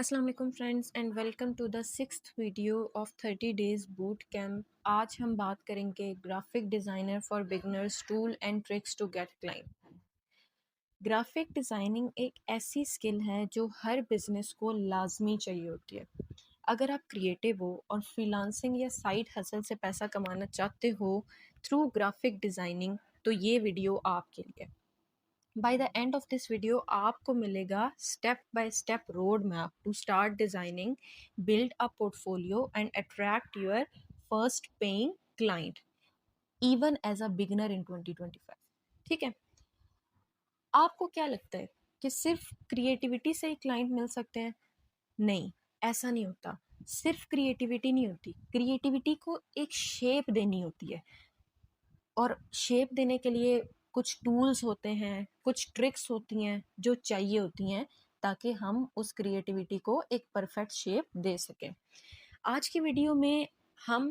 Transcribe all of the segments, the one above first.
अस्सलाम वालेकुम friends and welcome to the sixth video of 30 days boot camp. आज हम बात करेंगे graphic designer for beginners tool and tricks to get client. Graphic designing एक ऐसी स्किल है जो हर बिजनेस को लाजमी चाहिए होती है। अगर आप क्रिएटिव हो और फ्रीलांसिंग या साइड हसल से पैसा कमाना चाहते हो थ्रू ग्राफिक डिज़ाइनिंग, तो ये वीडियो आपके लिए। By the end of this video आपको मिलेगा step by step road map to start designing, build a portfolio and attract your first paying client even as a beginner in 2025। ठीक है, आपको क्या लगता है कि सिर्फ क्रिएटिविटी से ही क्लाइंट मिल सकते हैं? नहीं, ऐसा नहीं होता। सिर्फ क्रिएटिविटी नहीं होती, क्रिएटिविटी को एक शेप देनी होती है और शेप देने के लिए कुछ टूल्स होते हैं, कुछ ट्रिक्स होती हैं जो चाहिए होती हैं ताकि हम उस क्रिएटिविटी को एक परफेक्ट शेप दे सकें। आज की वीडियो में हम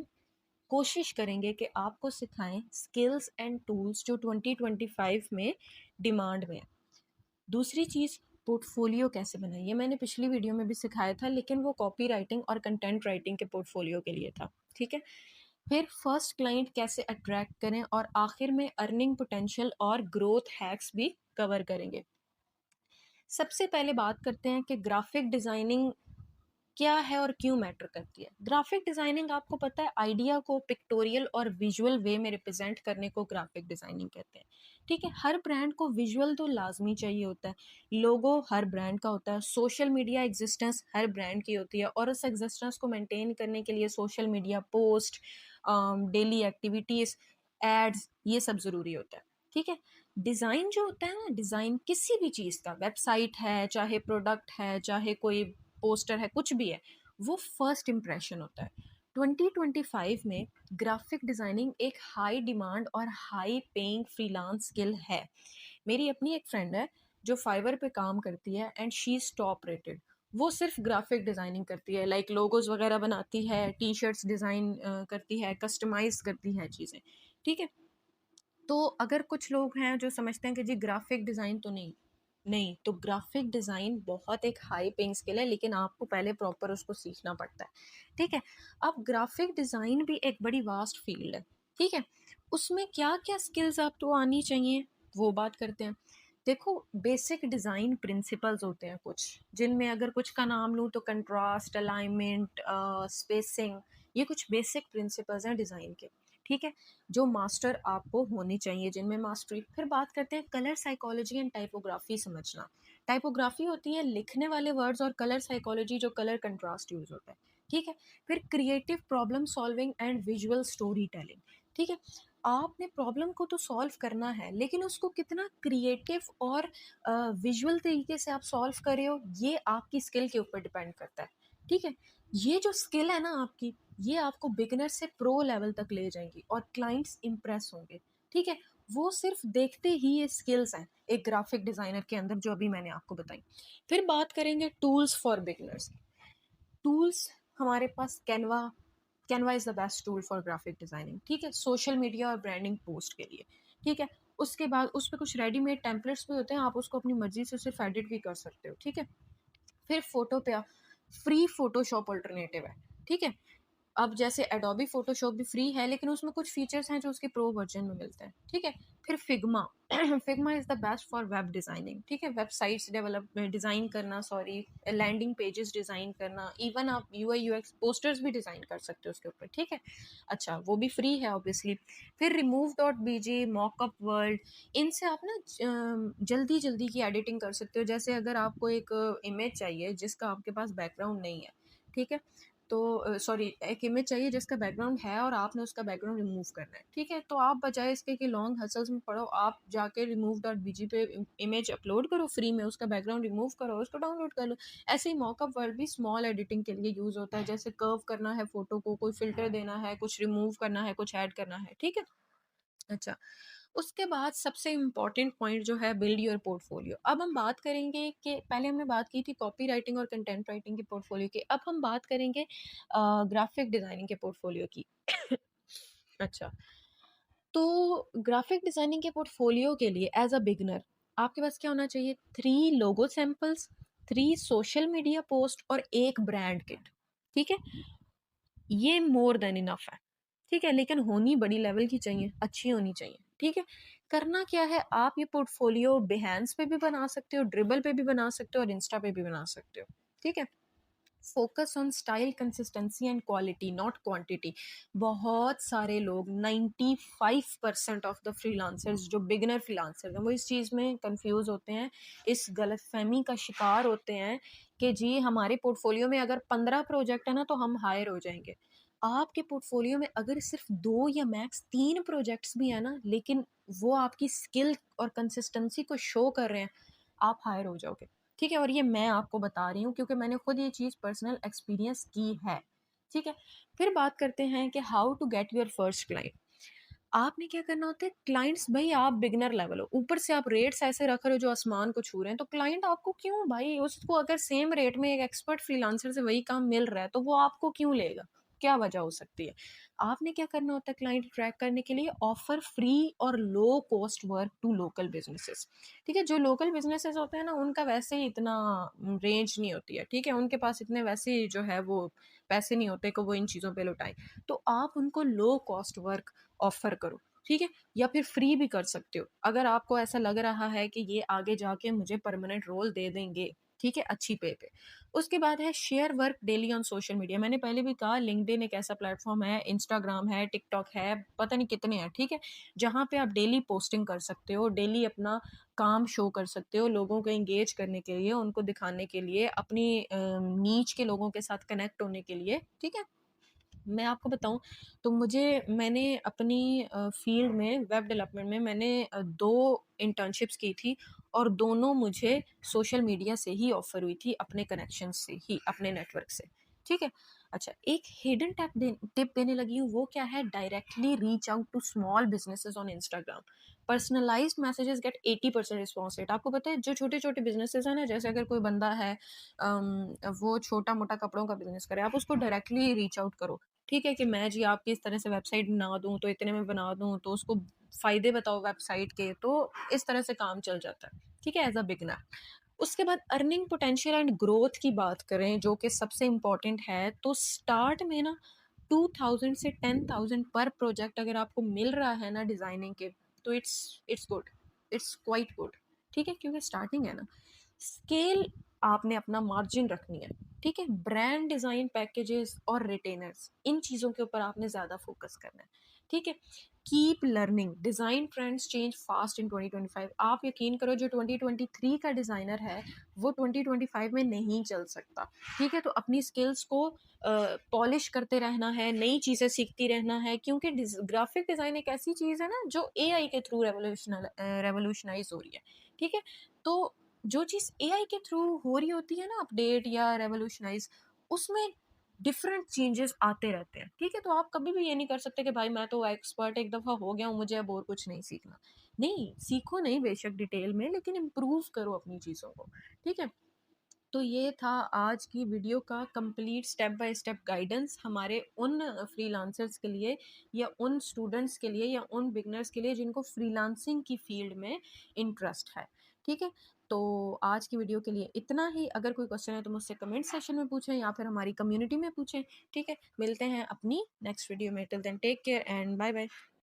कोशिश करेंगे कि आपको सिखाएं स्किल्स एंड टूल्स जो 2025 में डिमांड में है। दूसरी चीज़, पोर्टफोलियो कैसे बनाइए। मैंने पिछली वीडियो में भी सिखाया था, लेकिन वो कॉपी राइटिंग और कंटेंट राइटिंग के पोर्टफोलियो के लिए था। ठीक है, फिर फर्स्ट क्लाइंट कैसे अट्रैक्ट करें और आखिर में अर्निंग पोटेंशियल और ग्रोथ हैक्स भी कवर करेंगे। सबसे पहले बात करते हैं कि ग्राफिक डिज़ाइनिंग क्या है और क्यों मैटर करती है। ग्राफिक डिज़ाइनिंग आपको पता है, आइडिया को पिक्टोरियल और विजुअल वे में रिप्रेजेंट करने को ग्राफिक डिज़ाइनिंग कहते हैं। ठीक है, हर ब्रांड को विजुअल तो लाजमी चाहिए होता है, लोगो हर ब्रांड का होता है, सोशल मीडिया एग्जिस्टेंस हर ब्रांड की होती है और उस एग्जिस्टेंस को मेंटेन करने के लिए social media post, daily activities, ads, ये सब ज़रूरी होता है। ठीक है, डिज़ाइन जो होता है ना, डिज़ाइन किसी भी चीज़ का, वेबसाइट है, चाहे प्रोडक्ट है, चाहे कोई पोस्टर है, कुछ भी है, वो फर्स्ट इम्प्रेशन होता है। 2025 में ग्राफिक डिज़ाइनिंग एक हाई डिमांड और हाई पेइंग फ्रीलांस स्किल है। मेरी अपनी एक फ्रेंड है जो फाइवर पे काम करती है and she is top rated. वो सिर्फ ग्राफिक डिज़ाइनिंग करती है, लाइक लोगोज वगैरह बनाती है, टी शर्ट्स डिज़ाइन करती है, कस्टमाइज करती है चीज़ें। ठीक है, तो अगर कुछ लोग हैं जो समझते हैं कि जी ग्राफिक डिज़ाइन तो नहीं, नहीं, तो ग्राफिक डिज़ाइन बहुत एक हाई पेइंग स्किल है, लेकिन आपको पहले प्रॉपर उसको सीखना पड़ता है। ठीक है, अब ग्राफिक डिज़ाइन भी एक बड़ी वास्ट फील्ड है। ठीक है, उसमें क्या क्या स्किल्स आपको आनी चाहिए वो बात करते हैं। देखो, बेसिक डिज़ाइन प्रिंसिपल्स होते हैं कुछ, जिनमें अगर कुछ का नाम लूँ तो कंट्रास्ट, अलाइनमेंट, स्पेसिंग, ये कुछ बेसिक प्रिंसिपल्स हैं डिज़ाइन के। ठीक है, जो मास्टर आपको होनी चाहिए, जिनमें मास्टरी। फिर बात करते हैं कलर साइकोलॉजी एंड टाइपोग्राफी समझना। टाइपोग्राफी होती है लिखने वाले वर्ड्स और कलर साइकोलॉजी जो कलर कंट्रास्ट यूज होता है। ठीक है, फिर creative problem solving and visual story telling. ठीक है, आपने प्रॉब्लम को तो सॉल्व करना है, लेकिन उसको कितना क्रिएटिव और विजुअल तरीके से आप सॉल्व कर रहे हो, ये आपकी स्किल के ऊपर डिपेंड करता है। ठीक है, ये जो स्किल है ना आपकी, ये आपको बिगिनर से प्रो लेवल तक ले जाएंगी और क्लाइंट्स इंप्रेस होंगे। ठीक है, वो सिर्फ देखते ही ये स्किल्स हैं एक ग्राफिक डिज़ाइनर के अंदर जो अभी मैंने आपको बताई। फिर बात करेंगे टूल्स फॉर बिगिनर्स। टूल्स हमारे पास Canva. Canva is the best tool for graphic designing. ठीक है, सोशल मीडिया और ब्रांडिंग पोस्ट के लिए। ठीक है, उसके बाद उस पर कुछ रेडीमेड टेम्पलेट्स भी होते हैं, आप उसको अपनी मर्जी से सिर्फ एडिट भी कर सकते हो। ठीक है, फिर फोटो पे फ्री फोटोशॉप अल्टरनेटिव है। ठीक है, अब जैसे एडोबी फोटोशॉप भी फ्री है, लेकिन उसमें कुछ फीचर्स हैं जो उसके प्रो वर्जन में मिलते हैं। ठीक है, फिर Figma. Figma is the best for web designing. ठीक है, वेबसाइट्स डेवलप डिज़ाइन करना, सॉरी, लैंडिंग पेजेस डिज़ाइन करना, इवन आप यूआई यूएक्स पोस्टर्स भी डिज़ाइन कर सकते हो उसके ऊपर। ठीक है, अच्छा, वो भी फ्री है ऑब्वियसली। फिर रिमूव डॉट बीजी, मॉकअप वर्ल्ड, इनसे आप ना जल्दी जल्दी की एडिटिंग कर सकते हो। जैसे अगर आपको एक इमेज चाहिए जिसका आपके पास बैकग्राउंड नहीं है, ठीक है, तो सॉरी, एक इमेज चाहिए जिसका बैकग्राउंड है और आपने उसका बैकग्राउंड रिमूव करना है। ठीक है, तो आप बजाय इसके कि लॉन्ग हसल्स में पढ़ो, आप जाके रिमूव डॉट बीजी पे इमेज अपलोड करो फ्री में, उसका बैकग्राउंड रिमूव करो, उसको डाउनलोड कर लो। ऐसे ही मॉकअप वर्ड भी स्मॉल एडिटिंग के लिए यूज़ होता है, जैसे कर्व करना है फोटो को, कोई फिल्टर देना है, कुछ रिमूव करना है, कुछ ऐड करना है। ठीक है, अच्छा, उसके बाद सबसे इम्पॉर्टेंट पॉइंट जो है, बिल्ड योर पोर्टफोलियो। अब हम बात करेंगे कि पहले हमने बात की थी कॉपी राइटिंग और कंटेंट राइटिंग के पोर्टफोलियो की, अब हम बात करेंगे ग्राफिक डिज़ाइनिंग के पोर्टफोलियो की। अच्छा, तो ग्राफिक डिज़ाइनिंग के पोर्टफोलियो के लिए एज अ बिगनर आपके पास क्या होना चाहिए? 3 लोगो सैम्पल्स, 3 सोशल मीडिया पोस्ट और 1 ब्रांड किट, ठीक है? ये मोर देन इनफ है, ठीक है? लेकिन होनी बड़ी लेवल की चाहिए, अच्छी होनी चाहिए, ठीक है? करना क्या है, आप ये पोर्टफोलियो बिहेंस पे भी बना सकते हो, ड्रिबल पे भी बना सकते हो और इंस्टा पे भी बना सकते हो, ठीक है? Focus on style, consistency and quality, not quantity. बहुत सारे लोग 95% ऑफ द फ्रीलांसर्स जो बिगनर फ्रीलांसर्स हैं वो इस चीज़ में कंफ्यूज होते हैं, इस गलतफहमी का शिकार होते हैं कि जी हमारे पोर्टफोलियो में अगर 15 प्रोजेक्ट है ना तो हम हायर हो जाएंगे। आपके पोर्टफोलियो में अगर सिर्फ 2 या मैक्स 3 प्रोजेक्ट्स भी है ना, लेकिन वो आपकी स्किल और कंसिस्टेंसी को शो कर रहे हैं, आप हायर हो जाओगे, ठीक है? और ये मैं आपको बता रही हूँ क्योंकि मैंने खुद ये चीज़ पर्सनल एक्सपीरियंस की है, ठीक है? फिर बात करते हैं कि how to get your first client. आपने क्या करना होता है, क्लाइंट्स भाई आप बिगिनर लेवल हो, ऊपर से आप रेट्स ऐसे रख रहे हो जो आसमान को छू रहे हैं, तो क्लाइंट आपको क्यों भाई, उसको अगर सेम रेट में एक एक्सपर्ट फ्रीलांसर से वही काम मिल रहा है तो वो आपको क्यों लेगा? क्या वजह हो सकती है? आपने क्या करना होता है क्लाइंट ट्रैक करने के लिए, ऑफर फ्री और low cost work to local businesses, ठीक है? जो लोकल बिजनेसेस होते हैं ना उनका वैसे ही इतना रेंज नहीं होती है, ठीक है? उनके पास इतने वैसे ही जो है वो पैसे नहीं होते कि वो इन चीज़ों पे लुटाएं, तो आप उनको लो कॉस्ट वर्क ऑफर करो, ठीक है? या फिर फ्री भी कर सकते हो अगर आपको ऐसा लग रहा है कि ये आगे जाके मुझे परमानेंट रोल दे देंगे, ठीक है, अच्छी पे। उसके बाद है share work daily on social media. मैंने पहले भी कहा लिंक्डइन एक ऐसा प्लेटफॉर्म है, इंस्टाग्राम है, टिकटॉक है, पता नहीं कितने हैं, ठीक है? जहाँ पे आप डेली पोस्टिंग कर सकते हो, डेली अपना काम शो कर सकते हो, लोगों को एंगेज करने के लिए, उनको दिखाने के लिए, अपनी नीच के लोगों के साथ कनेक्ट होने के लिए, ठीक है? मैं आपको बताऊँ तो मैंने अपनी फ़ील्ड में वेब डेवलपमेंट में मैंने 2 इंटर्नशिप्स की थी और दोनों मुझे सोशल मीडिया से ही ऑफ़र हुई थी, अपने कनेक्शन से ही, अपने नेटवर्क से, ठीक है? अच्छा, एक हिडन टिप देने लगी हूँ, वो क्या है, directly reach out to small businesses on Instagram. Personalised messages get 80% response rate. आपको पता है जो छोटे-छोटे बिज़नेसेस हैं ना, जैसे अगर कोई बंदा है वो छोटा-मोटा कपड़ों का बिज़नेस करे, आप उसको डायरेक्टली रीच आउट करो, ठीक है? कि मैं जी आपकी इस तरह से वेबसाइट बना दूँ, तो इतने में बना दूँ, तो उसको फ़ायदे बताओ वेबसाइट के, तो इस तरह से काम चल जाता है, ठीक है? As a beginner. उसके बाद अर्निंग पोटेंशियल एंड ग्रोथ की बात करें जो कि सबसे इम्पोर्टेंट है, तो स्टार्ट में ना 2000 से 10,000 पर प्रोजेक्ट अगर आपको मिल रहा है ना डिज़ाइनिंग के, तो it's good, it's quite good, ठीक है? क्योंकि स्टार्टिंग है ना। स्केल आपने अपना मार्जिन रखनी है, ठीक है? ब्रांड डिज़ाइन पैकेजेस और रिटेनर्स, इन चीज़ों के ऊपर आपने ज़्यादा फोकस करना है, ठीक है? Keep learning, design trends change fast in 2025। आप यकीन करो जो 2023 का डिज़ाइनर है वो 2025 में नहीं चल सकता, ठीक है? तो अपनी स्किल्स को पॉलिश करते रहना है, नई चीज़ें सीखती रहना है, क्योंकि ग्राफिक डिज़ाइन एक ऐसी चीज़ है ना जो एआई के थ्रू रेवोल्यूशनाइज हो रही है, ठीक है? तो जो चीज़ एआई के थ्रू हो रही होती है ना अपडेट या रेवोल्यूशनाइज, उसमें डिफरेंट चेंजेस आते रहते हैं, ठीक है? तो आप कभी भी ये नहीं कर सकते कि भाई मैं तो एक्सपर्ट एक दफ़ा हो गया हूँ, मुझे अब और कुछ नहीं सीखना। नहीं, सीखो नहीं बेशक डिटेल में, लेकिन इम्प्रूव करो अपनी चीज़ों को, ठीक है? तो ये था आज की वीडियो का complete step by step guidance हमारे उन फ्रीलांसर्स के लिए या उन स्टूडेंट्स के लिए या उन बिगनर्स के लिए जिनको फ्रीलांसिंग की फील्ड में इंटरेस्ट है, ठीक है? तो आज की वीडियो के लिए इतना ही। अगर कोई क्वेश्चन है तो मुझसे कमेंट सेशन में पूछें या फिर हमारी कम्युनिटी में पूछें, ठीक है? मिलते हैं अपनी नेक्स्ट वीडियो में। Till then take care and bye bye.